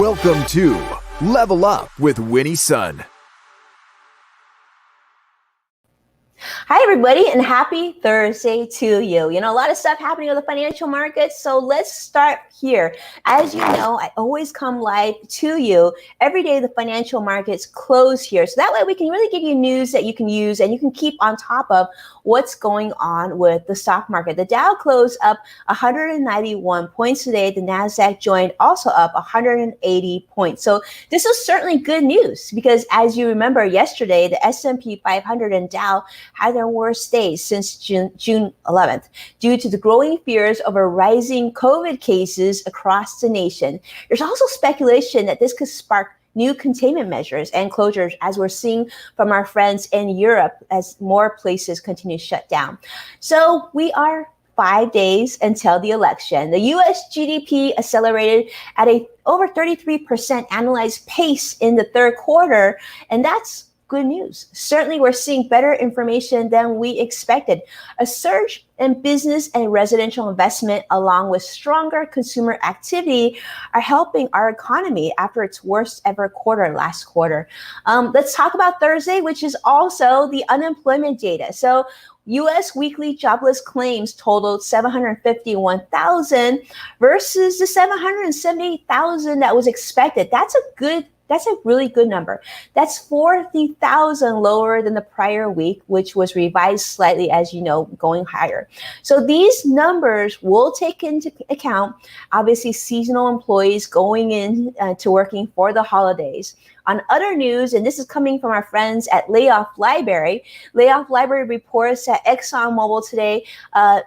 Welcome to Level Up with Winnie Sun. Hi, everybody, and happy Thursday to you. You know, a lot of stuff happening on the financial markets, so let's start here. As you know, I always come live to you every day. The financial markets close here, so that way we can really give you news that you can use and you can keep on top of what's going on with the stock market. The Dow closed up 191 points today. The NASDAQ joined also up 180 points. So this is certainly good news because, as you remember, yesterday the S&P 500 and Dow had their worst days since June 11th due to the growing fears over rising COVID cases across the nation. There's also speculation that this could spark new containment measures and closures, as we're seeing from our friends in Europe as more places continue to shut down. So we are 5 days until the election. The U.S. GDP accelerated at a over 33% annualized pace in the third quarter, and that's good news. Certainly, we're seeing better information than we expected. A surge in business and residential investment, along with stronger consumer activity, are helping our economy after its worst ever quarter last quarter. Let's talk about Thursday, which is also the unemployment data. So U.S. weekly jobless claims totaled 751,000 versus the 770,000 that was expected. That's a really good number. That's 40,000 lower than the prior week, which was revised slightly, as you know, going higher. So these numbers will take into account, obviously, seasonal employees going in to working for the holidays. On other news, and this is coming from our friends at Layoff Library reports that ExxonMobil today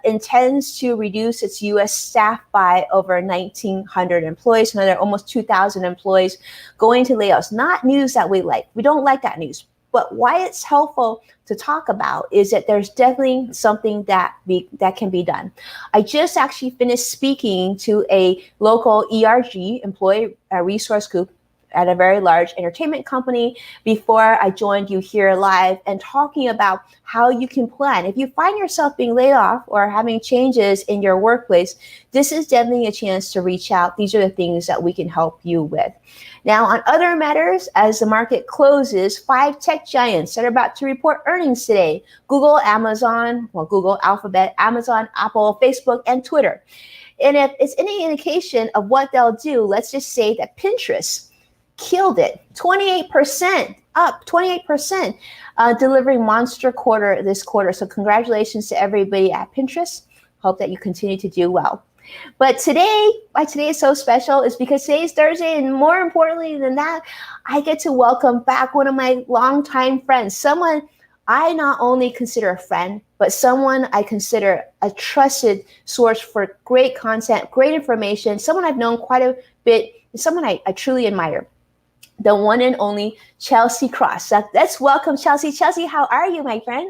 intends to reduce its U.S. staff by over 1,900 employees, another almost 2,000 employees going to layoffs. Not news that we like. We don't like that news. But why it's helpful to talk about is that there's definitely something that can be done. I just actually finished speaking to a local ERG, employee resource group, at a very large entertainment company before I joined you here live and talking about how you can plan. If you find yourself being laid off or having changes in your workplace, this is definitely a chance to reach out. These are the things that we can help you with. Now, on other matters, as the market closes, 5 tech giants that are about to report earnings today: Google, Google, Alphabet, Amazon, Apple, Facebook, and Twitter. And if it's any indication of what they'll do, let's just say that Pinterest killed it, 28% up, 28%, delivering monster quarter this quarter. So congratulations to everybody at Pinterest. Hope that you continue to do well. But why today is so special is because today is Thursday, and more importantly than that, I get to welcome back one of my longtime friends, someone I not only consider a friend, but someone I consider a trusted source for great content, great information, someone I've known quite a bit, someone I truly admire. The one and only Chelsea Krost. Let's welcome Chelsea. Chelsea, how are you, my friend?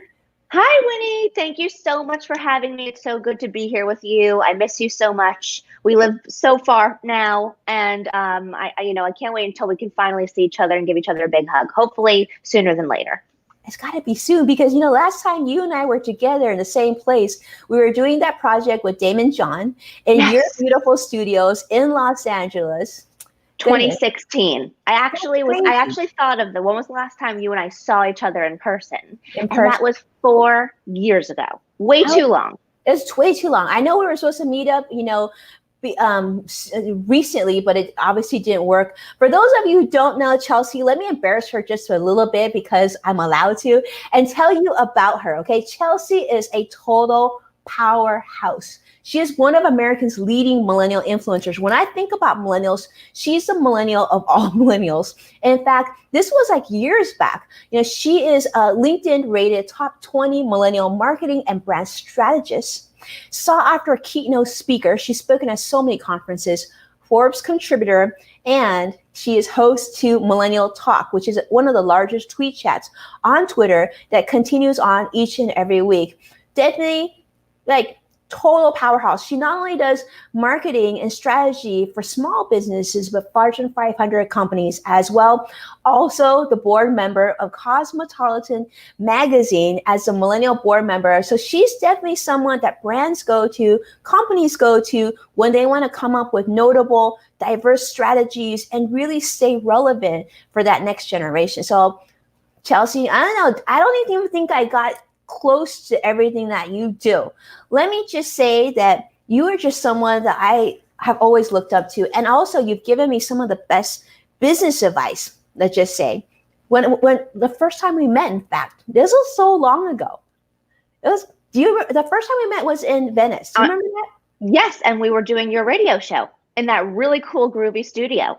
Hi, Winnie. Thank you so much for having me. It's so good to be here with you. I miss you so much. We live so far now, and I can't wait until we can finally see each other and give each other a big hug. Hopefully sooner than later. It's got to be soon because, last time you and I were together in the same place, we were doing that project with Damon John in your beautiful studios in Los Angeles. 2016. I actually thought of when was the last time you and I saw each other in person? And that was 4 years ago. Way too long. It's way too long. I know we were supposed to meet up, recently, but it obviously didn't work. For those of you who don't know Chelsea, let me embarrass her just a little bit because I'm allowed to, and tell you about her. Okay, Chelsea is a total powerhouse. She is one of America's leading millennial influencers. When I think about millennials, she's the millennial of all millennials. And in fact, this was like years back. She is a LinkedIn rated top 20 millennial marketing and brand strategist. Sought after keynote speaker. She's spoken at so many conferences, Forbes contributor, and she is host to Millennial Talk, which is one of the largest tweet chats on Twitter that continues on each and every week. Definitely, total powerhouse. She not only does marketing and strategy for small businesses, but Fortune 500 companies as well. Also, the board member of Cosmopolitan Magazine as a Millennial board member. So she's definitely someone that brands go to, companies go to when they want to come up with notable, diverse strategies and really stay relevant for that next generation. So Chelsea, I don't know. I don't even think I got close to everything that you do. Let me just say that you are just someone that I have always looked up to. And also you've given me some of the best business advice, let's just say. When the first time we met, in fact, this was so long ago. It was, the first time we met was in Venice. Do you remember that? Yes, and we were doing your radio show in that really cool, groovy studio.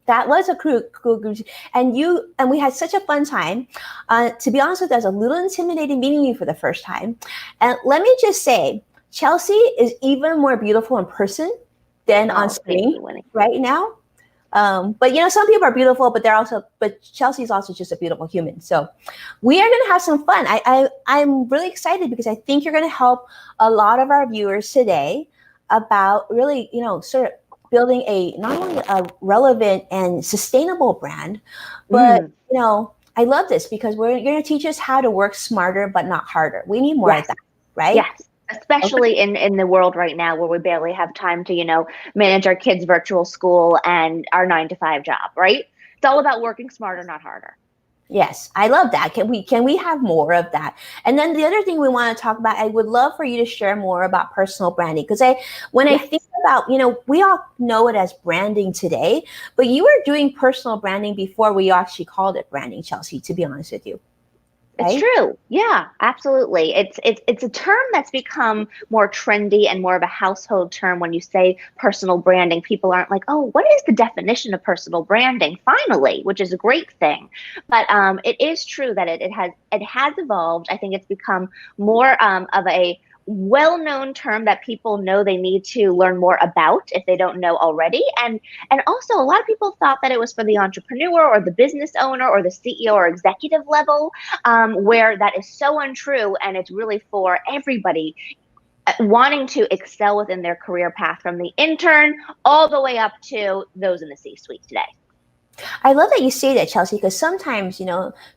That was a cool group, and we had such a fun time. To be honest with you, I was a little intimidating meeting you for the first time. And let me just say, Chelsea is even more beautiful in person than on screen right now. But some people are beautiful, but Chelsea's also just a beautiful human. So we are going to have some fun. I'm really excited because I think you're going to help a lot of our viewers today about really, sort of building not only a relevant and sustainable brand, but I love this because you're going to teach us how to work smarter but not harder. We need more of that, right? Yes, especially in the world right now where we barely have time to manage our kids' virtual school and our 9-to-5 job, right? It's all about working smarter, not harder. Yes, I love that. Can we have more of that? And then the other thing we want to talk about, I would love for you to share more about personal branding because I think about, we all know it as branding today, but you were doing personal branding before we actually called it branding, Chelsea, to be honest with you. It's true. Yeah, absolutely. It's a term that's become more trendy and more of a household term. When you say personal branding, people aren't like, oh, what is the definition of personal branding? Finally, which is a great thing. But it is true that it has evolved. I think it's become more of a well-known term that people know they need to learn more about if they don't know already. And also a lot of people thought that it was for the entrepreneur or the business owner or the CEO or executive level, where that is so untrue. And it's really for everybody wanting to excel within their career path, from the intern all the way up to those in the C-suite today. I love that you say that, Chelsea, because sometimes,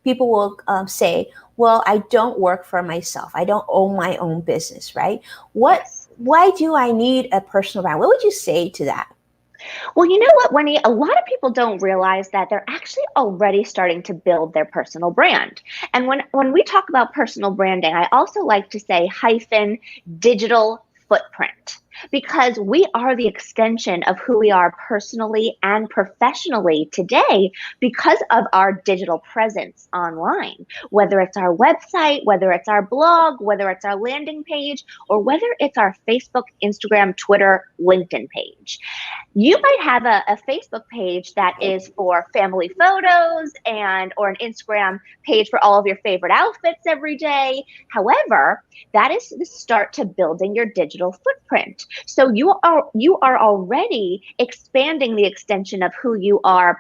people will say, well, I don't work for myself. I don't own my own business, right? Why do I need a personal brand? What would you say to that? Well, you know what, Winnie? A lot of people don't realize that they're actually already starting to build their personal brand. And when we talk about personal branding, I also like to say digital footprint, because we are the extension of who we are personally and professionally today because of our digital presence online, whether it's our website, whether it's our blog, whether it's our landing page, or whether it's our Facebook, Instagram, Twitter, LinkedIn page. You might have a Facebook page that is for family photos or an Instagram page for all of your favorite outfits every day. However, that is the start to building your digital footprint. So you are already expanding the extension of who you are,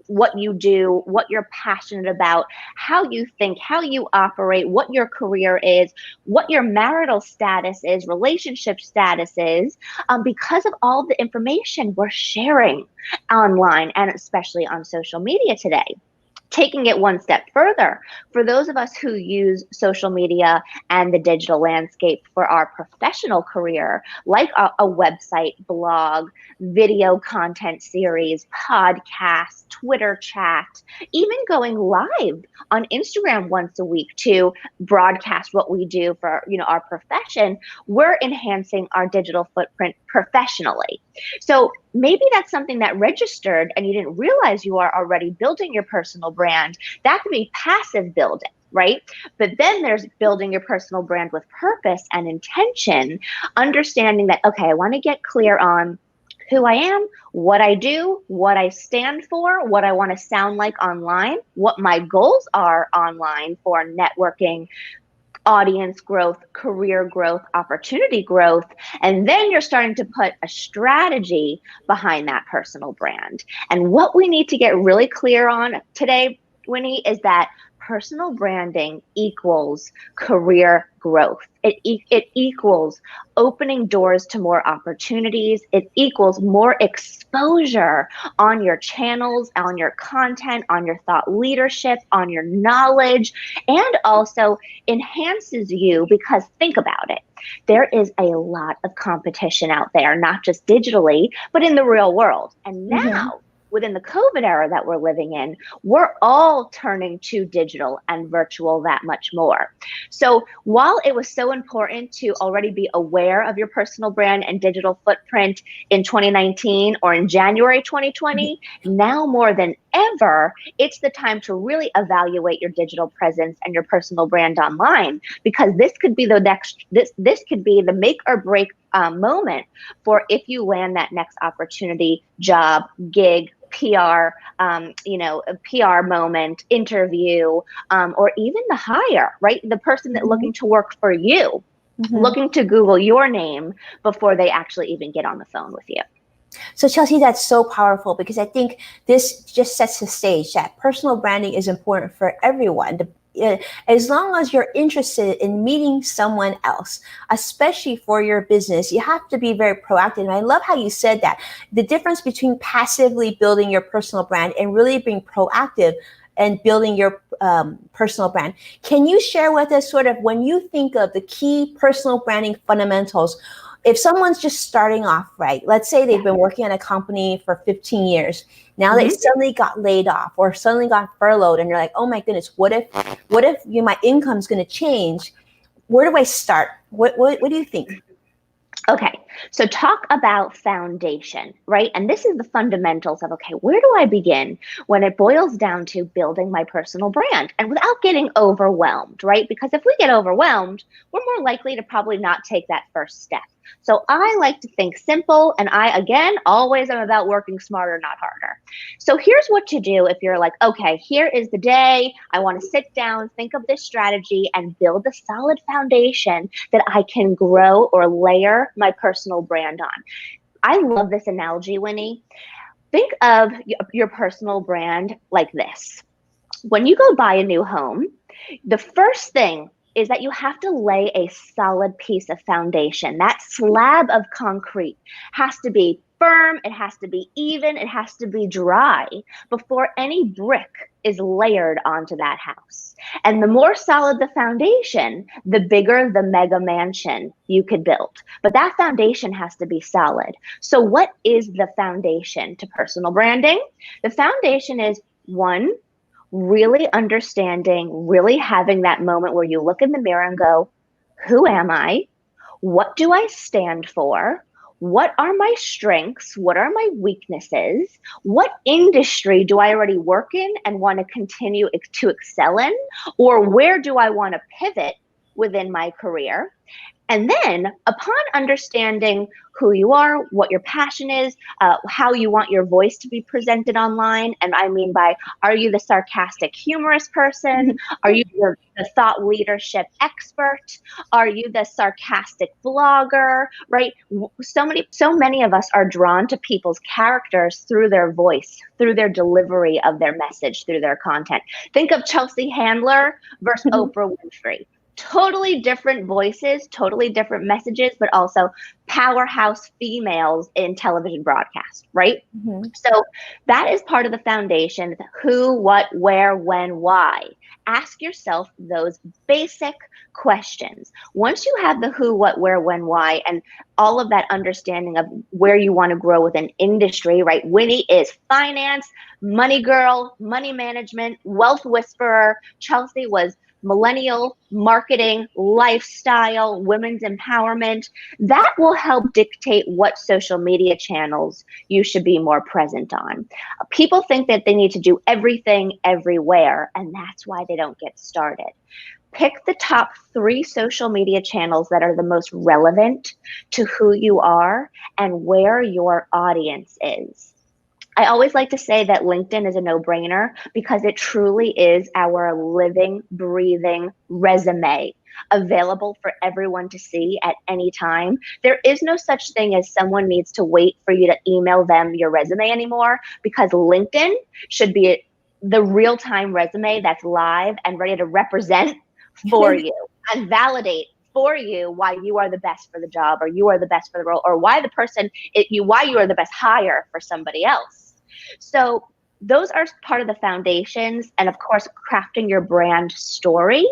what you do, what you're passionate about, how you think, how you operate, what your career is, what your marital status is, relationship status is, because of all the information we're sharing online and especially on social media today. Taking it one step further, for those of us who use social media and the digital landscape for our professional career, like a website, blog, video content series, podcast, Twitter chat, even going live on Instagram once a week to broadcast what we do for our profession, we're enhancing our digital footprint professionally. So maybe that's something that registered and you didn't realize you are already building your personal brand. That could be passive building, right? But then there's building your personal brand with purpose and intention, understanding that, okay, I want to get clear on who I am, what I do, what I stand for, what I want to sound like online, what my goals are online for networking, audience growth, career growth, opportunity growth. And then you're starting to put a strategy behind that personal brand. And what we need to get really clear on today, Winnie, is that personal branding equals career growth. It equals opening doors to more opportunities. It equals more exposure on your channels, on your content, on your thought leadership, on your knowledge, and also enhances you because think about it. There is a lot of competition out there, not just digitally, but in the real world. And now, within the COVID era that we're living in, we're all turning to digital and virtual that much more. So while it was so important to already be aware of your personal brand and digital footprint in 2019 or in January 2020, now more than ever, it's the time to really evaluate your digital presence and your personal brand online, because this could be the next, this could be the make or break moment for if you land that next opportunity, job, gig, PR, a PR moment, interview, or even the hire, right? The person that looking to work for you, looking to Google your name before they actually even get on the phone with you. So Chelsea, that's so powerful, because I think this just sets the stage that personal branding is important for everyone. As long as you're interested in meeting someone else, especially for your business, you have to be very proactive. And I love how you said that. The difference between passively building your personal brand and really being proactive and building your personal brand. Can you share with us sort of when you think of the key personal branding fundamentals? If someone's just starting off, right, let's say they've been working at a company for 15 years. Now they suddenly got laid off or suddenly got furloughed, and you're like, oh my goodness, what if my income's going to change? Where do I start? What do you think? Okay, so talk about foundation, right? And this is the fundamentals of, okay, where do I begin when it boils down to building my personal brand and without getting overwhelmed, right? Because if we get overwhelmed, we're more likely to probably not take that first step. So I like to think simple, and I, again, always am about working smarter, not harder. So here's what to do if you're like, okay, here is the day, I want to sit down, think of this strategy, and build a solid foundation that I can grow or layer my personal brand on. I love this analogy, Winnie. Think of your personal brand like this. When you go buy a new home, the first thing is that you have to lay a solid piece of foundation. That slab of concrete has to be firm, it has to be even, it has to be dry before any brick is layered onto that house. And the more solid the foundation, the bigger the mega mansion you could build. But that foundation has to be solid. So what is the foundation to personal branding? The foundation is, one, really understanding, really having that moment where you look in the mirror and go, who am I? What do I stand for? What are my strengths? What are my weaknesses? What industry do I already work in and want to continue to excel in? Or where do I want to pivot within my career? And then upon understanding who you are, what your passion is, how you want your voice to be presented online. And I mean by, are you the sarcastic, humorous person? Are you the thought leadership expert? Are you the sarcastic vlogger, right? So many of us are drawn to people's characters through their voice, through their delivery of their message, through their content. Think of Chelsea Handler versus Oprah Winfrey. Totally different voices, totally different messages, but also powerhouse females in television broadcast, right? So that is part of the foundation: who, what, where, when, why. Ask yourself those basic questions. Once you have the who, what, where, when, why, and all of that understanding of where you want to grow within industry, right? Winnie is finance, money girl, money management, wealth whisperer. Chelsea was millennial, marketing, lifestyle, women's empowerment. That will help dictate what social media channels you should be more present on. People think that they need to do everything everywhere, and that's why they don't get started. Pick the top 3 social media channels that are the most relevant to who you are and where your audience is. I always like to say that LinkedIn is a no-brainer because it truly is our living, breathing resume available for everyone to see at any time. There is no such thing as someone needs to wait for you to email them your resume anymore, because LinkedIn should be the real-time resume that's live and ready to represent for you and validate for you why you are the best for the job, or you are the best for the role, or why you are the best hire for somebody else. So those are part of the foundations. And of course, crafting your brand story.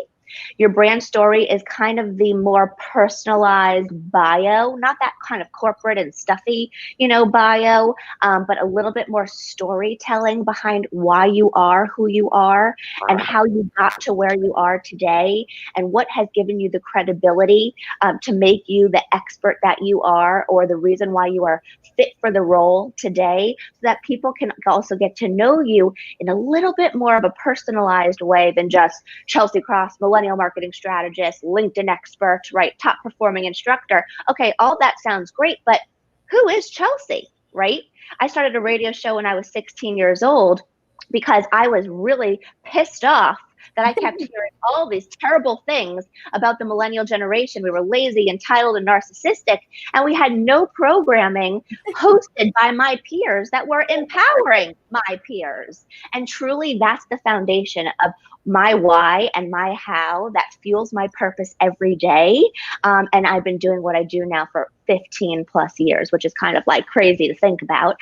Your brand story is kind of the more personalized bio, not that kind of corporate and stuffy, bio, but a little bit more storytelling behind why you are who you are and how you got to where you are today, and what has given you the credibility to make you the expert that you are, or the reason why you are fit for the role today, so that people can also get to know you in a little bit more of a personalized way than just Chelsea Krost, Millennial marketing strategist, LinkedIn expert, right? Top performing instructor. Okay, all that sounds great, but who is Chelsea, right? I started a radio show when I was 16 years old because I was really pissed off that I kept hearing all these terrible things about the millennial generation. We were lazy, entitled, and narcissistic, and we had no programming hosted by my peers that were empowering my peers. And truly, that's the foundation of my why and my how that fuels my purpose every day. And I've been doing what I do now for 15 plus years, which is kind of like crazy to think about.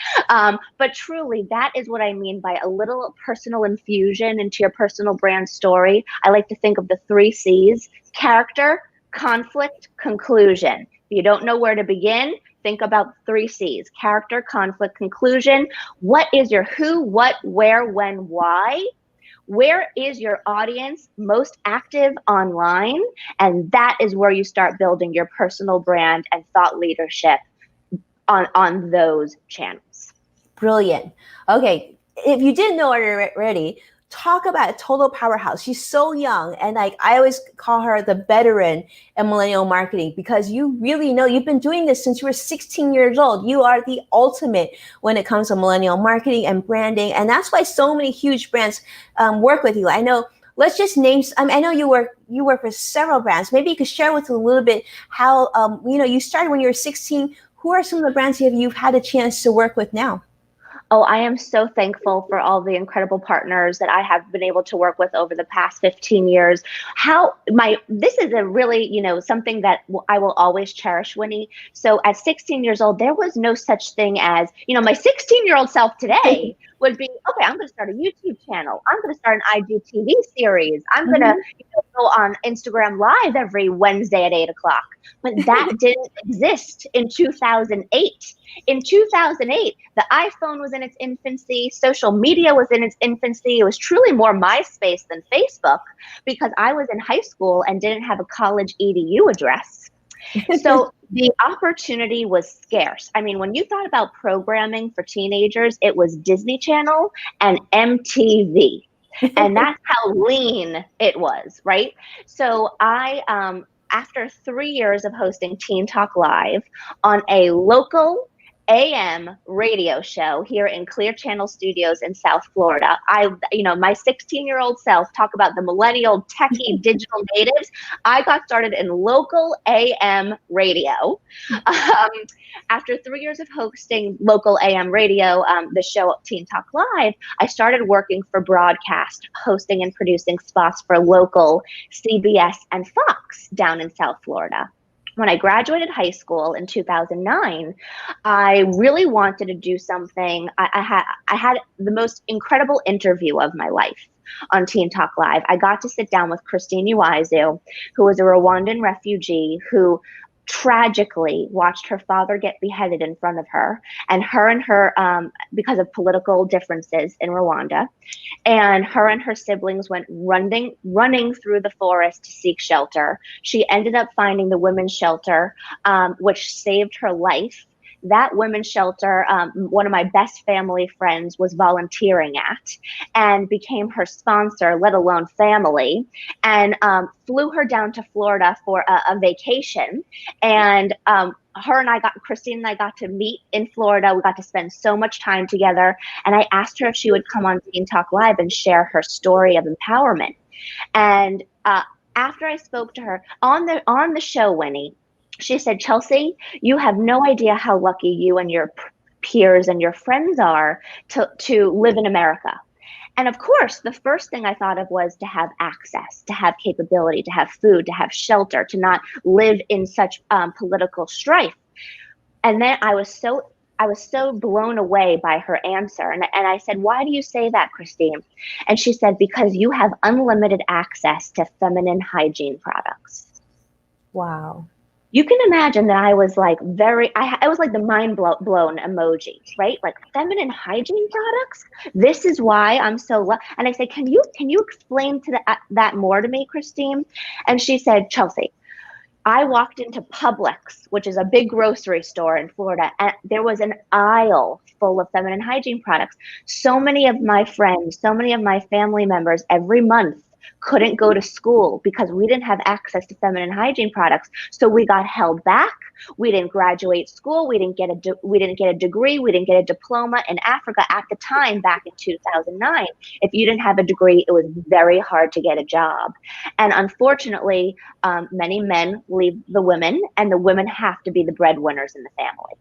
But truly, that is what I mean by a little personal infusion into your personal brand story. I like to think of the 3 C's: character, conflict, conclusion. If you don't know where to begin, think about 3 C's: character, conflict, conclusion. What is your who, what, where, when, why? Where is your audience most active online? And that is where you start building your personal brand and thought leadership on those channels. Brilliant. Okay, if you didn't know it already, talk about a total powerhouse. She's so young, and like I always call her the veteran in millennial marketing, because you really know, you've been doing this since you were 16 years old. You are the ultimate when it comes to millennial marketing and branding, and that's why so many huge brands work with you. I know. Let's just name. I know you work for several brands. Maybe you could share with us a little bit how you started when you were 16. Who are some of the brands you've had a chance to work with now? Oh, I am so thankful for all the incredible partners that I have been able to work with over the past 15 years. This is a really, something that I will always cherish, Winnie. So at 16 years old, there was no such thing as, my 16-year-old self today would be, okay, I'm going to start a YouTube channel. I'm going to start an IGTV series. I'm going to go on Instagram Live every Wednesday at 8 o'clock. But that didn't exist in 2008. In 2008, the iPhone was in its infancy. Social media was in its infancy. It was truly more MySpace than Facebook, because I was in high school and didn't have a college EDU address. So the opportunity was scarce. I mean, when you thought about programming for teenagers, it was Disney Channel and MTV. And that's how lean it was, right? So I, after 3 years of hosting Teen Talk Live on a local AM radio show here in Clear Channel Studios in South Florida, my 16-year-old self, talk about the millennial techie digital natives. I got started in local AM radio. After 3 years of hosting local AM radio, the show Teen Talk Live, I started working for broadcast, hosting and producing spots for local CBS and Fox down in South Florida. When I graduated high school in 2009, I really wanted to do something. I had the most incredible interview of my life on Teen Talk Live. I got to sit down with Christine Uizu, who was a Rwandan refugee who tragically watched her father get beheaded in front of her, and her because of political differences in Rwanda, and her siblings went running through the forest to seek shelter. She ended up finding the women's shelter, which saved her life. That women's shelter, one of my best family friends was volunteering at, and became her sponsor, let alone family, and flew her down to Florida for a vacation. And Christine and I got to meet in Florida. We got to spend so much time together. And I asked her if she would come on Teen Talk Live and share her story of empowerment. And after I spoke to her on the show, Winnie, she said, "Chelsea, you have no idea how lucky you and your peers and your friends are to live in America." And of course, the first thing I thought of was to have access, to have capability, to have food, to have shelter, to not live in such political strife. And then I was so blown away by her answer. And I said, why do you say that, Christine? And she said, because you have unlimited access to feminine hygiene products. Wow. You can imagine that I was like I was like the mind blown emoji, right? Like feminine hygiene products. This is why I'm so and I said, can you explain to that more to me, Christine? And she said, Chelsea, I walked into Publix, which is a big grocery store in Florida, and there was an aisle full of feminine hygiene products. So many of my friends, so many of my family members every month couldn't go to school because we didn't have access to feminine hygiene products. So we got held back. We didn't graduate school. We didn't get a degree. We didn't get a diploma. In Africa at the time, back in 2009, if you didn't have a degree, it was very hard to get a job. And unfortunately, many men leave the women, and the women have to be the breadwinners in the family.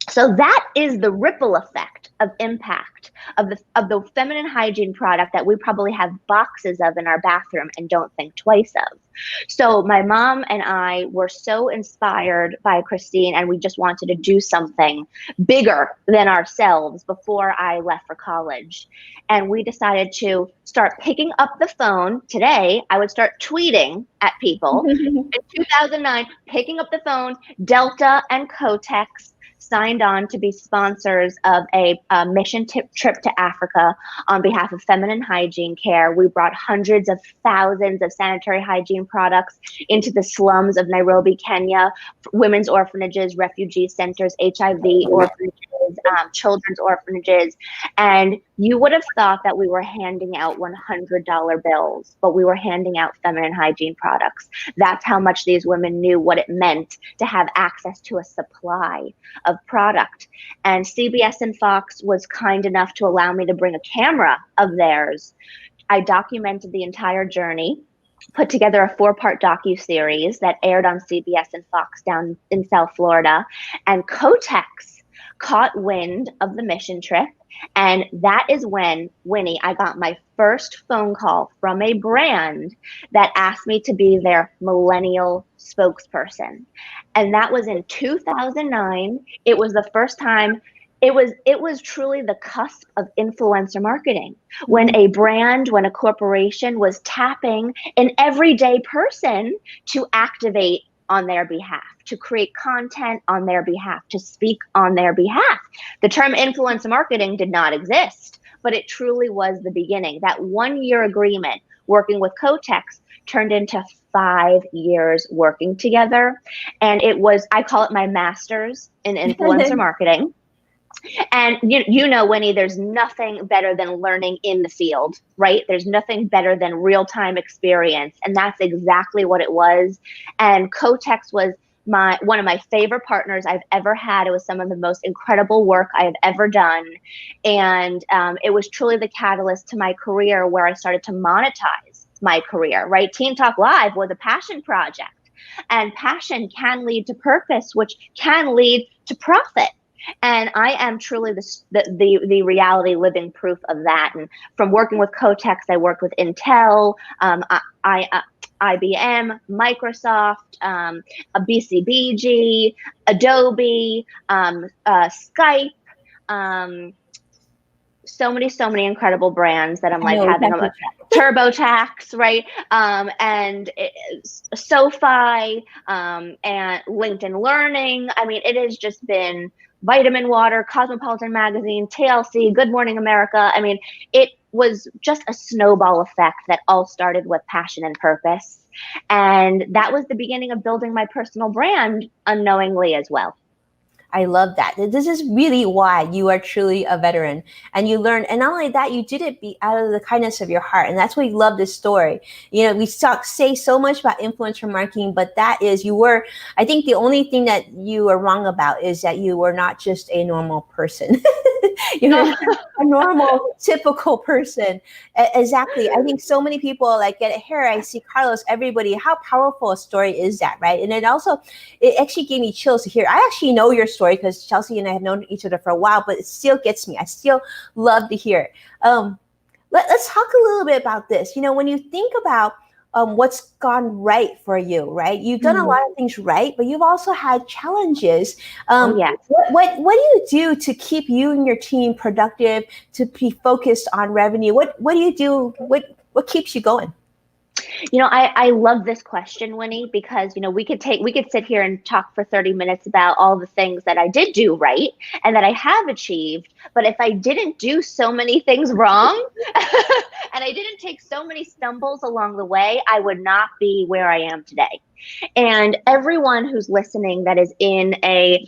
So that is the ripple effect of impact of the feminine hygiene product that we probably have boxes of in our bathroom and don't think twice of. So my mom and I were so inspired by Christine, and we just wanted to do something bigger than ourselves before I left for college. And we decided to start picking up the phone. Today, I would start tweeting at people. In 2009, picking up the phone, Delta and Kotex signed on to be sponsors of a mission trip to Africa on behalf of feminine hygiene care. We brought hundreds of thousands of sanitary hygiene products into the slums of Nairobi, Kenya, women's orphanages, refugee centers, HIV orphanages, children's orphanages. And you would have thought that we were handing out $100 bills, but we were handing out feminine hygiene products. That's how much these women knew what it meant to have access to a supply of product. And CBS and Fox was kind enough to allow me to bring a camera of theirs. I documented the entire journey, put together a 4-part docuseries that aired on CBS and Fox down in South Florida. And Kotex caught wind of the mission trip. And that is when, Winnie, I got my first phone call from a brand that asked me to be their Millennial spokesperson. And that was in 2009. It was the first time. It was truly the cusp of influencer marketing, when a brand, when a corporation was tapping an everyday person to activate on their behalf, to create content on their behalf, to speak on their behalf. The term influencer marketing did not exist, but it truly was the beginning. That 1-year agreement working with Kotex turned into 5 years working together. And it was, I call it my master's in influencer marketing. And you know, Winnie, there's nothing better than learning in the field, right? There's nothing better than real-time experience. And that's exactly what it was. And Kotex was one of my favorite partners I've ever had. It was some of the most incredible work I have ever done. And it was truly the catalyst to my career, where I started to monetize my career, right? Teen Talk Live was a passion project. And passion can lead to purpose, which can lead to profit. And I am truly the reality living proof of that. And from working with Kotex, I worked with Intel, IBM, Microsoft, BCBG, Adobe, Skype, so many incredible brands that I'm like having TurboTax, right? And SoFi, and LinkedIn Learning. I mean, it has just been Vitamin Water, Cosmopolitan Magazine, TLC, Good Morning America. I mean, it was just a snowball effect that all started with passion and purpose. And that was the beginning of building my personal brand unknowingly as well. I love that. This is really why you are truly a veteran, and you learn. And not only that, you did it out of the kindness of your heart. And that's why we love this story. You know, we say so much about influencer marketing, but that is, I think the only thing that you are wrong about is that you were not just a normal person. You know, a normal, typical person. Exactly. I think so many people like get it here. I see Carlos, everybody, how powerful a story is that, right? And it actually gave me chills to hear. I actually know your story because Chelsea and I have known each other for a while, but it still gets me. I still love to hear it. let's talk a little bit about this. When you think about what's gone right for you, right? You've done a lot of things right, but you've also had challenges. Oh, yeah. What do you do to keep you and your team productive, to be focused on revenue? What do you do? What keeps you going? I love this question, Winnie, because, we could sit here and talk for 30 minutes about all the things that I did do right and that I have achieved. But if I didn't do so many things wrong and I didn't take so many stumbles along the way, I would not be where I am today. And everyone who's listening that is in a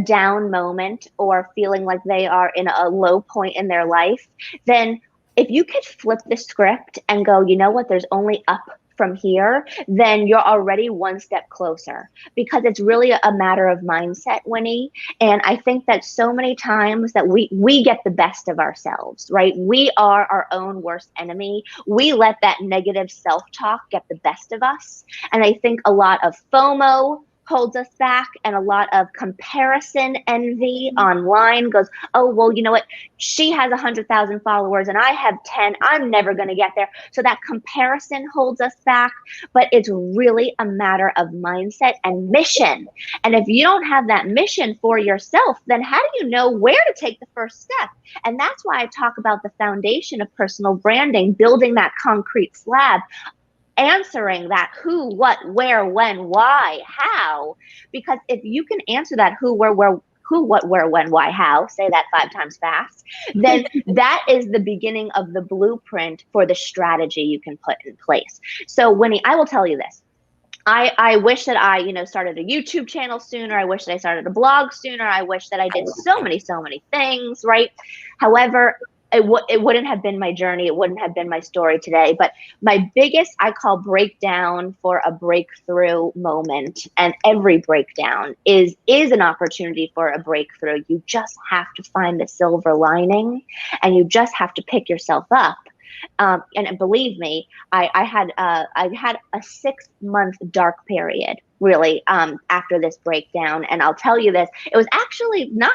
down moment or feeling like they are in a low point in their life, then if you could flip the script and go, you know what, there's only up from here, then you're already one step closer, because it's really a matter of mindset, Winnie. And I think that so many times that we get the best of ourselves, right? We are our own worst enemy. We let that negative self-talk get the best of us. And I think a lot of FOMO holds us back, and a lot of comparison envy online goes, oh, well, you know what? She has 100,000 followers and I have 10. I'm never going to get there. So that comparison holds us back, but it's really a matter of mindset and mission. And if you don't have that mission for yourself, then how do you know where to take the first step? And that's why I talk about the foundation of personal branding, building that concrete slab, answering that who, what, where, when, why, how. Because if you can answer that who, where, who, what, where, when, why, how, say that 5 times fast, then that is the beginning of the blueprint for the strategy you can put in place. So Winnie, I will tell you this. I wish that I, started a YouTube channel sooner. I wish that I started a blog sooner. I wish that I did so many things, right? However, it wouldn't have been my journey. It wouldn't have been my story today. But my biggest, I call breakdown for a breakthrough moment. And every breakdown is an opportunity for a breakthrough. You just have to find the silver lining, and you just have to pick yourself up. And believe me, I had a 6-month dark period, really, after this breakdown. And I'll tell you this, it was actually not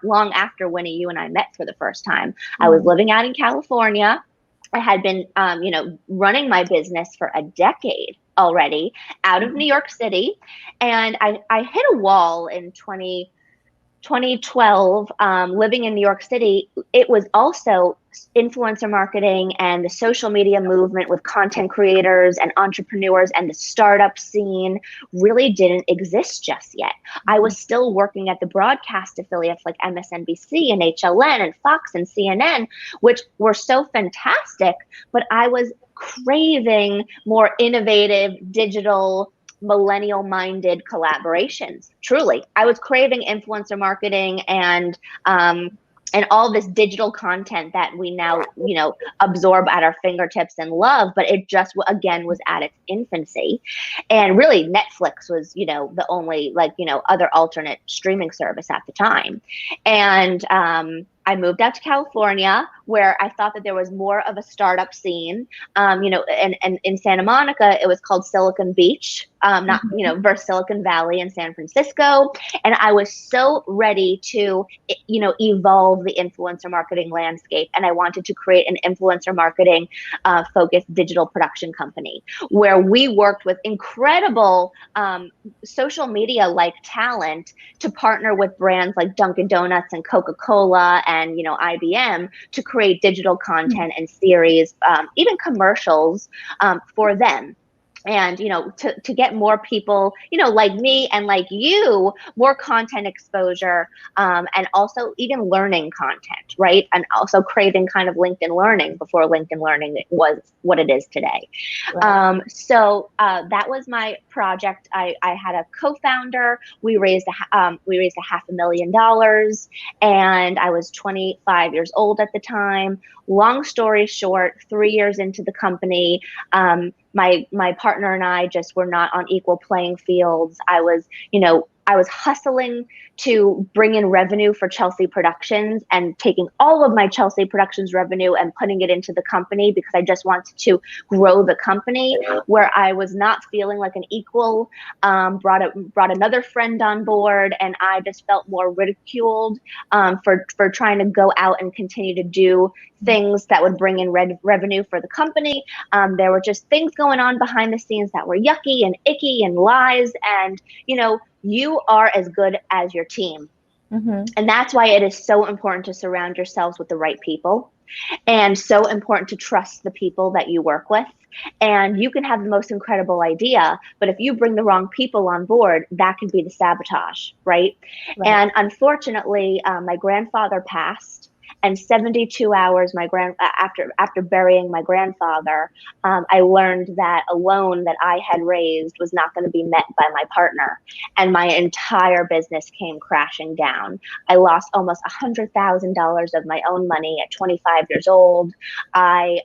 long after Winnie, you and I met for the first time. I was living out in California. I had been, running my business for a decade already out of New York City. And I hit a wall in 2012, living in New York City. It was also influencer marketing and the social media movement with content creators and entrepreneurs, and the startup scene really didn't exist just yet. I was still working at the broadcast affiliates like MSNBC and HLN and Fox and CNN, which were so fantastic, but I was craving more innovative, digital, millennial-minded collaborations. Truly, I was craving influencer marketing and all this digital content that we now, absorb at our fingertips and love. But it just, again, was at its infancy. And really, Netflix was, the only, other alternate streaming service at the time. And I moved out to California, where I thought that there was more of a startup scene. And in Santa Monica, it was called Silicon Beach, versus Silicon Valley in San Francisco. And I was so ready to, evolve the influencer marketing landscape. And I wanted to create an influencer marketing focused digital production company, where we worked with incredible social media-like talent to partner with brands like Dunkin' Donuts and Coca-Cola and IBM to create digital content and series, even commercials for them. And, to get more people, like me and like you, more content exposure, and also even learning content, right? And also craving kind of LinkedIn Learning before LinkedIn Learning was what it is today. Right. So that was my project. I had a co-founder. We raised $500,000, and I was 25 years old at the time. Long story short, 3 years into the company, my partner and I just were not on equal playing fields. I was hustling to bring in revenue for Chelsea Productions and taking all of my Chelsea Productions revenue and putting it into the company because I just wanted to grow the company, where I was not feeling like an equal. Brought another friend on board, and I just felt more ridiculed for trying to go out and continue to do things that would bring in revenue for the company. There were just things going on behind the scenes that were yucky and icky and lies. And, you are as good as your team. And that's why it is so important to surround yourselves with the right people, and so important to trust the people that you work with. And you can have the most incredible idea, but if you bring the wrong people on board, that can be the sabotage, right? And unfortunately, my grandfather passed. And 72 hours after burying my grandfather, I learned that a loan that I had raised was not going to be met by my partner, and my entire business came crashing down. I lost almost $100,000 of my own money at 25 years old. I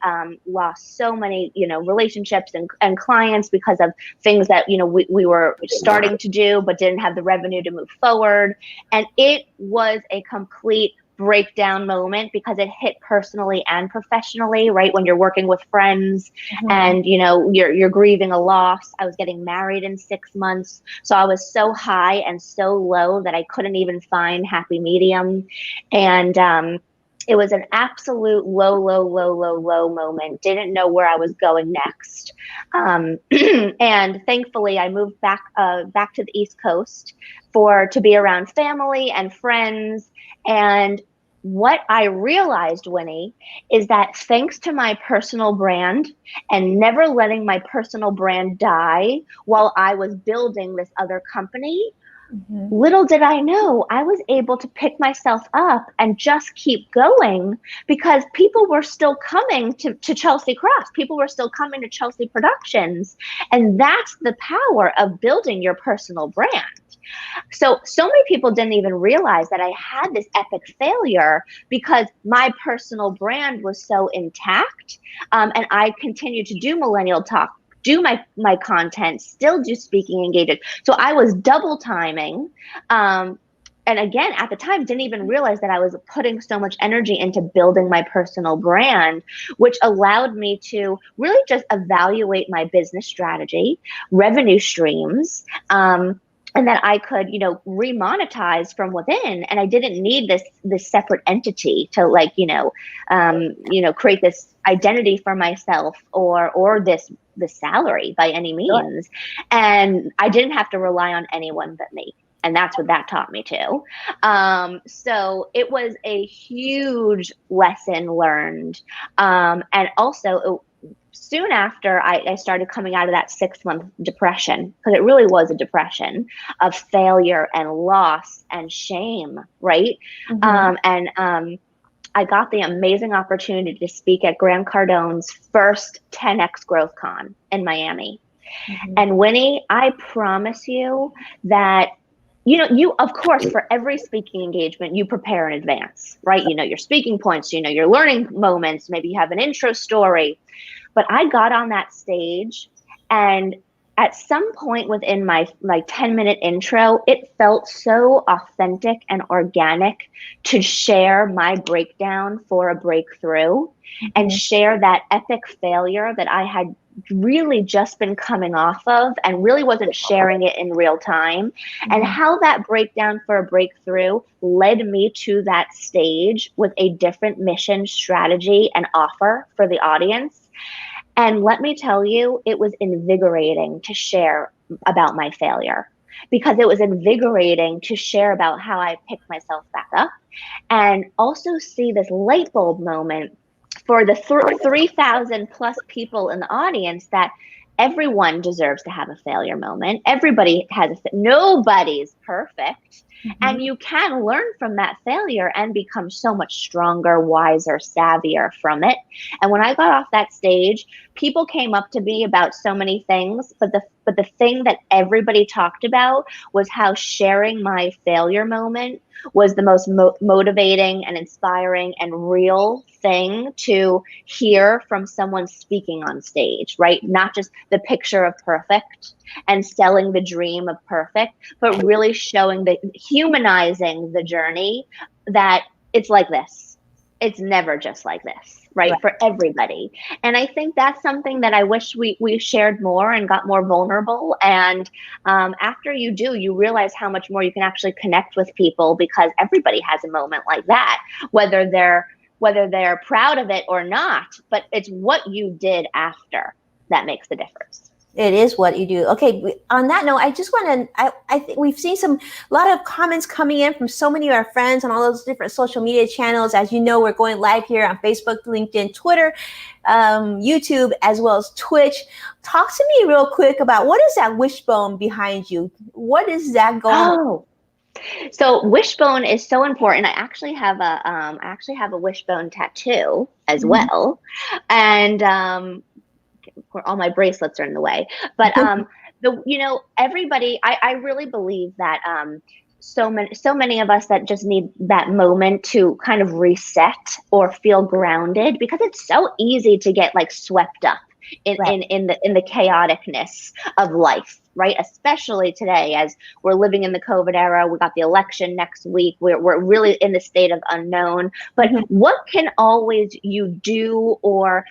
lost so many, relationships and clients because of things that we were starting to do but didn't have the revenue to move forward, and it was a complete breakdown moment because it hit personally and professionally, right? When you're working with friends and you're grieving a loss. I was getting married in 6 months, so I was so high and so low that I couldn't even find happy medium. And it was an absolute low moment. Didn't know where I was going next. And thankfully I moved back to the East Coast to be around family and friends. And what I realized, Winnie, is that thanks to my personal brand and never letting my personal brand die while I was building this other company, little did I know I was able to pick myself up and just keep going, because people were still coming to Chelsea Krost. People were still coming to Chelsea Productions. And that's the power of building your personal brand. So many people didn't even realize that I had this epic failure because my personal brand was so intact. And I continued to do Millennial Talk, do my content, still do speaking engagements. So I was double timing. And again, at the time, didn't even realize that I was putting so much energy into building my personal brand, which allowed me to really just evaluate my business strategy, revenue streams, and that I could, remonetize from within. And I didn't need this separate entity to create this identity for myself or this salary by any means. And I didn't have to rely on anyone but me. And that's what that taught me too. So it was a huge lesson learned. And also soon after I started coming out of that 6-month depression, because it really was a depression of failure and loss and shame, right? I got the amazing opportunity to speak at Grant Cardone's first 10X Growth Con in Miami. And Winnie, I promise you that you, of course, for every speaking engagement, you prepare in advance, right? Your speaking points, your learning moments, maybe you have an intro story. But I got on that stage, and at some point within my 10-minute intro, it felt so authentic and organic to share my breakdown for a breakthrough and share that epic failure that I had really just been coming off of and really wasn't sharing it in real time, and how that breakdown for a breakthrough led me to that stage with a different mission, strategy, and offer for the audience. And let me tell you, it was invigorating to share about my failure, because it was invigorating to share about how I picked myself back up, and also see this light bulb moment for the 3,000 plus people in the audience that everyone deserves to have a failure moment. Everybody has nobody's perfect. And you can learn from that failure and become so much stronger, wiser, savvier from it. And when I got off that stage, people came up to me about so many things, but But the thing that everybody talked about was how sharing my failure moment was the most motivating and inspiring and real thing to hear from someone speaking on stage, right? Not just the picture of perfect and selling the dream of perfect, but really showing the humanizing the journey, that it's like this. It's never just like this, right? For everybody. And I think that's something that I wish we shared more and got more vulnerable. And after you do, you realize how much more you can actually connect with people, because everybody has a moment like that, whether they're proud of it or not, but it's what you did after that makes the difference. It is what you do. Okay. On that note, I just want to, I think we've seen a lot of comments coming in from so many of our friends on all those different social media channels. As you know, we're going live here on Facebook, LinkedIn, Twitter, YouTube, as well as Twitch. Talk to me real quick about what is that wishbone behind you? What is that going on? So wishbone is so important. I actually have a wishbone tattoo as well. And, all my bracelets are in the way, but everybody, I really believe that so many of us that just need that moment to kind of reset or feel grounded, because it's so easy to get like swept up in the chaoticness of life, right? Especially today, as we're living in the COVID era. We got the election next week. We're really in the state of unknown. But what can always you do or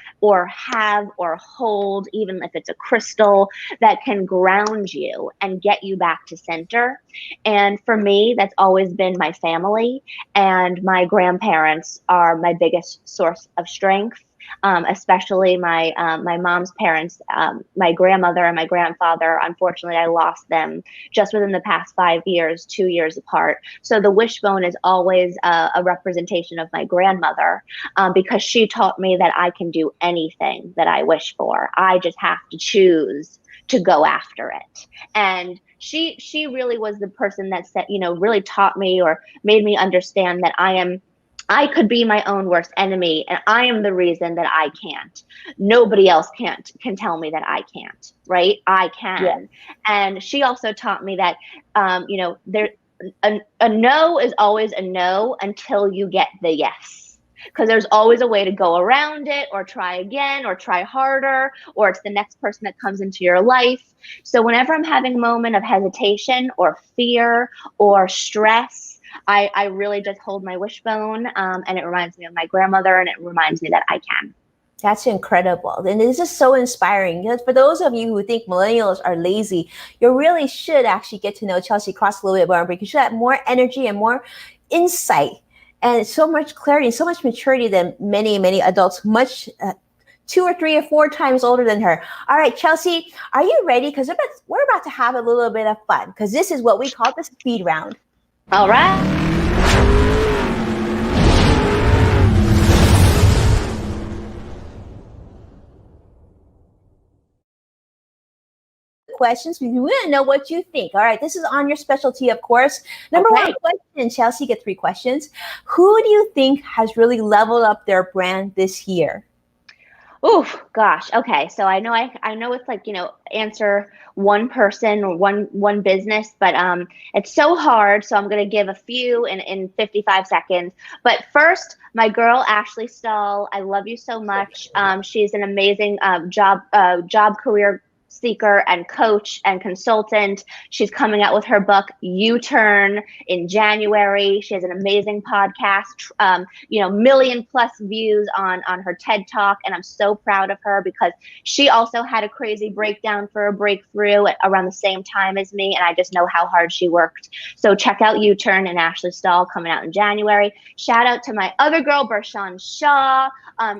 have or hold, even if it's a crystal, that can ground you and get you back to center? And for me, that's always been my family, and my grandparents are my biggest source of strength. Especially my mom's parents, my grandmother and my grandfather. Unfortunately, I lost them just within the past 5 years, 2 years apart. So the wishbone is always a representation of my grandmother, because she taught me that I can do anything that I wish for. I just have to choose to go after it. And she really was the person that said, really taught me or made me understand that I could be my own worst enemy, and I am the reason that I can't. Nobody else can tell me that I can't, right? I can. Yeah. And she also taught me that, a no is always a no until you get the yes. Because there's always a way to go around it, or try again, or try harder, or it's the next person that comes into your life. So whenever I'm having a moment of hesitation or fear or stress, I really just hold my wishbone, and it reminds me of my grandmother, and it reminds me that I can. That's incredible. And this is so inspiring. For those of you who think millennials are lazy, you really should actually get to know Chelsea Krost a little bit more, because she had more energy and more insight and so much clarity and so much maturity than many, many adults, much 2 or 3 or 4 times older than her. All right, Chelsea, are you ready? Because we're about to have a little bit of fun, because this is what we call the speed round. All right. Questions. We want to know what you think. All right, this is on your specialty, of course. Number one question, Chelsea, get 3 questions. Who do you think has really leveled up their brand this year? Oh gosh. Okay. So I know it's like, answer one person or one business, but it's so hard. So I'm going to give a few in 55 seconds. But first, my girl, Ashley Stahl, I love you so much. She's an amazing job career seeker and coach and consultant. She's coming out with her book U-Turn in January. She has an amazing podcast, million+ views on her TED Talk, and I'm so proud of her, because she also had a crazy breakdown for a breakthrough around the same time as me, and I just know how hard she worked. So check out U-Turn and Ashley Stahl, coming out in January. Shout out to my other girl, Bershan Shaw,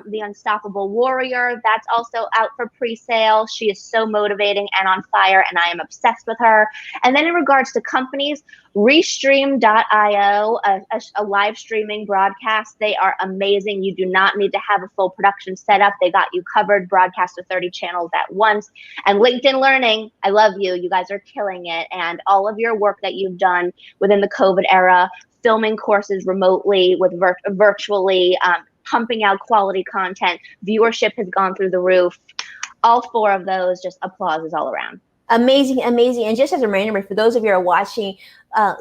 the Unstoppable Warrior. That's also out for pre-sale. She is so motivating and on fire, and I am obsessed with her. And then in regards to companies, Restream.io, a live streaming broadcast. They are amazing. You do not need to have a full production setup. They got you covered. Broadcast to 30 channels at once. And LinkedIn Learning, I love you. You guys are killing it. And all of your work that you've done within the COVID era, filming courses remotely with virtually, pumping out quality content. Viewership has gone through the roof. All 4 of those, just applauses all around. Amazing, amazing. And just as a reminder, for those of you who are watching,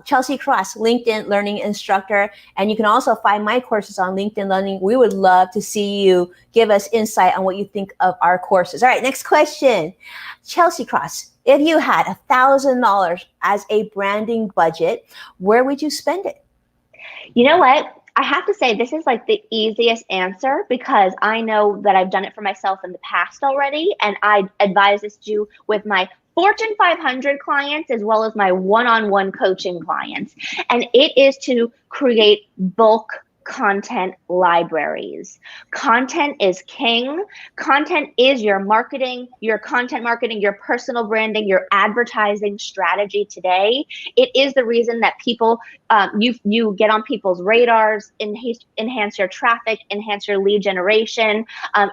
Chelsea Krost, LinkedIn Learning Instructor, and you can also find my courses on LinkedIn Learning. We would love to see you give us insight on what you think of our courses. All right, next question. Chelsea Krost, if you had $1,000 as a branding budget, where would you spend it? You know what? I have to say, this is like the easiest answer because I know that I've done it for myself in the past already. And I advise this to with my Fortune 500 clients as well as my one-on-one coaching clients. And it is to create bulk content libraries. Content is king. Content is your marketing, your content marketing, your personal branding, your advertising strategy today. It is the reason that people, you get on people's radars, enhance your traffic, enhance your lead generation,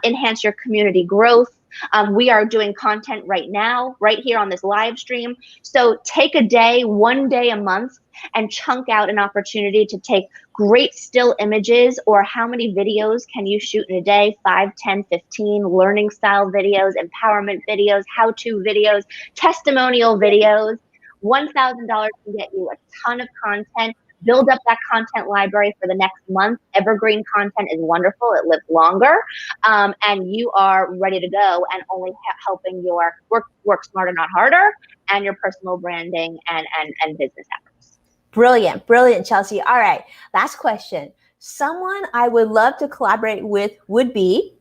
enhance your community growth. We are doing content right now, right here on this live stream. So take a day, one day a month, and chunk out an opportunity to take great still images, or how many videos can you shoot in a day? 5, 10, 15 learning style videos, empowerment videos, how-to videos, testimonial videos. $1,000 can get you a ton of content. Build up that content library for the next month. Evergreen content is wonderful. It lives longer. And you are ready to go and only helping your work smarter, not harder, and your personal branding and business efforts. Brilliant, brilliant, Chelsea. All right, last question. Someone I would love to collaborate with would be?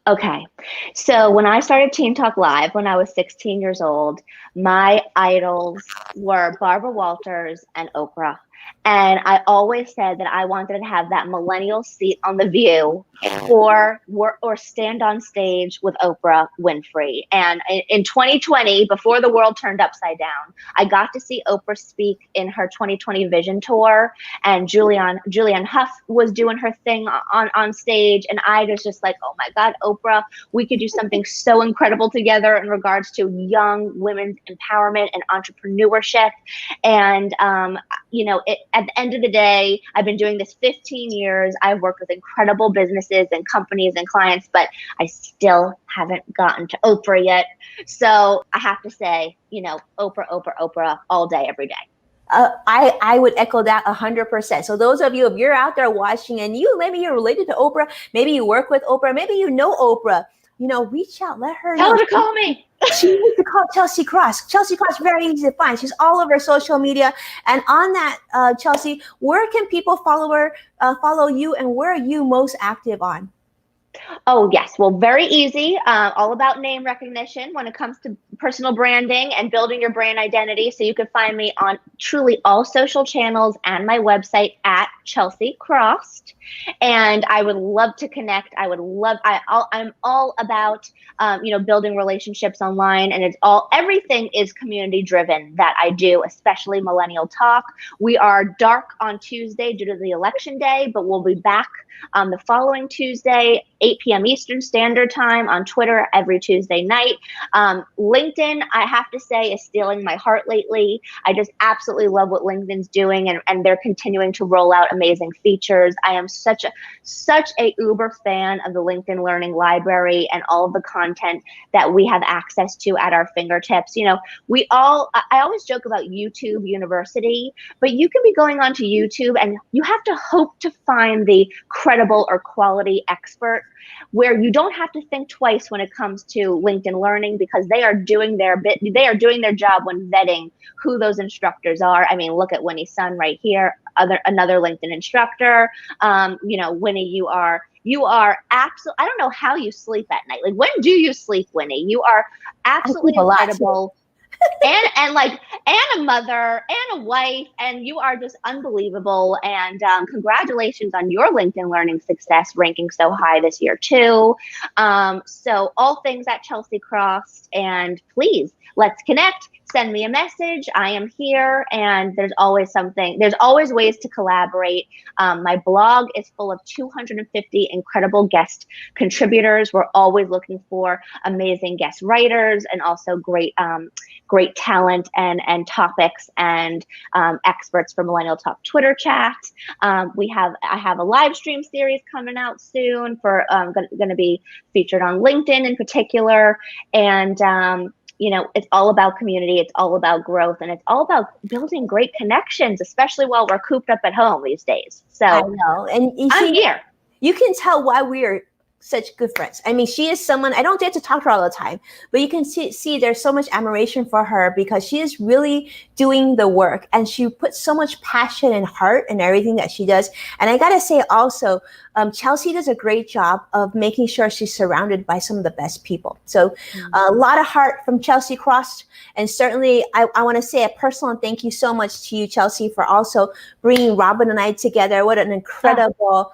Okay, so when I started Teen Talk Live when I was 16 years old, my idols were Barbara Walters and Oprah. And I always said that I wanted to have that millennial seat on The View or stand on stage with Oprah Winfrey. And in 2020, before the world turned upside down, I got to see Oprah speak in her 2020 Vision Tour, and Julianne Hough was doing her thing on stage. And I was just like, oh my God, Oprah, we could do something so incredible together in regards to young women's empowerment and entrepreneurship. And, at the end of the day, I've been doing this 15 years. I've worked with incredible businesses and companies and clients, but I still haven't gotten to Oprah yet. So I have to say, Oprah all day, every day. I would echo that 100%. So those of you, if you're out there watching and maybe you're related to Oprah, maybe you work with Oprah, maybe you know Oprah, reach out, let her know. Tell her to call me. She needs to call Chelsea Krost. Chelsea Krost, very easy to find. She's all over social media. And on that, Chelsea, where can people follow you, and where are you most active on? Oh, yes. Well, very easy. All about name recognition when it comes to personal branding and building your brand identity. So you can find me on truly all social channels and my website at Chelsea Krost. And I would love to connect. I'm all about, building relationships online, and everything is community driven that I do, especially Millennial Talk. We are dark on Tuesday due to the election day, but we'll be back the following Tuesday, 8 p.m. Eastern Standard Time, on Twitter every Tuesday night. LinkedIn, I have to say, is stealing my heart lately. I just absolutely love what LinkedIn's doing, and they're continuing to roll out amazing features. I am such a uber fan of the LinkedIn Learning Library and all of the content that we have access to at our fingertips. I always joke about YouTube University, but you can be going onto YouTube and you have to hope to find the credible or quality expert, where you don't have to think twice when it comes to LinkedIn Learning, because they are doing their job when vetting who those instructors are. I mean, look at Winnie Sun right here, another LinkedIn instructor. Winnie, you are absolutely, I don't know how you sleep at night. Like, when do you sleep, Winnie? You are absolutely incredible. and a mother and a wife, and you are just unbelievable. And congratulations on your LinkedIn Learning success, ranking so high this year too. So all things at Chelsea Krost, and please, let's connect. Send me a message. I am here, and there's always ways to collaborate. My blog is full of 250 incredible guest contributors. We're always looking for amazing guest writers, and also great talent and topics and experts for Millennial Talk Twitter chat. I have a live stream series coming out soon for going to be featured on LinkedIn in particular, and it's all about community. It's all about growth, and it's all about building great connections, especially while we're cooped up at home these days. So I know. And I'm here. You can tell why we are such good friends. I mean, she is someone, I don't get to talk to her all the time, but you can see there's so much admiration for her because she is really doing the work, and she puts so much passion and heart in everything that she does. And I got to say also, Chelsea does a great job of making sure she's surrounded by some of the best people. So a lot of heart from Chelsea Krost. And certainly I want to say a personal thank you so much to you, Chelsea, for also bringing Robin and I together. What an incredible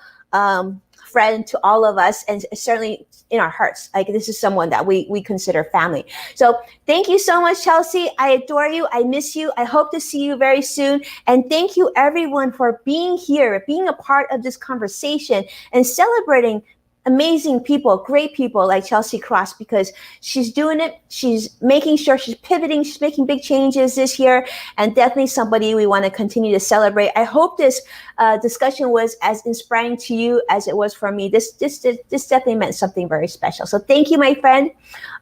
friend to all of us, and certainly in our hearts. Like, this is someone that we consider family. So thank you so much, Chelsea. I adore you. I miss you. I hope to see you very soon. And thank you everyone for being here, being a part of this conversation and celebrating amazing people, great people like Chelsea Krost, because she's doing it. She's making sure she's pivoting. She's making big changes this year, and definitely somebody we want to continue to celebrate. I hope this discussion was as inspiring to you as it was for me. This definitely meant something very special. So thank you, my friend.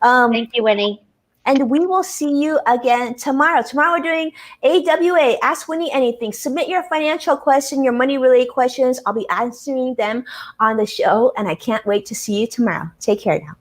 Thank you, Winnie. And we will see you again tomorrow. Tomorrow we're doing AWA, Ask Winnie Anything. Submit your financial question, your money-related questions. I'll be answering them on the show, and I can't wait to see you tomorrow. Take care now.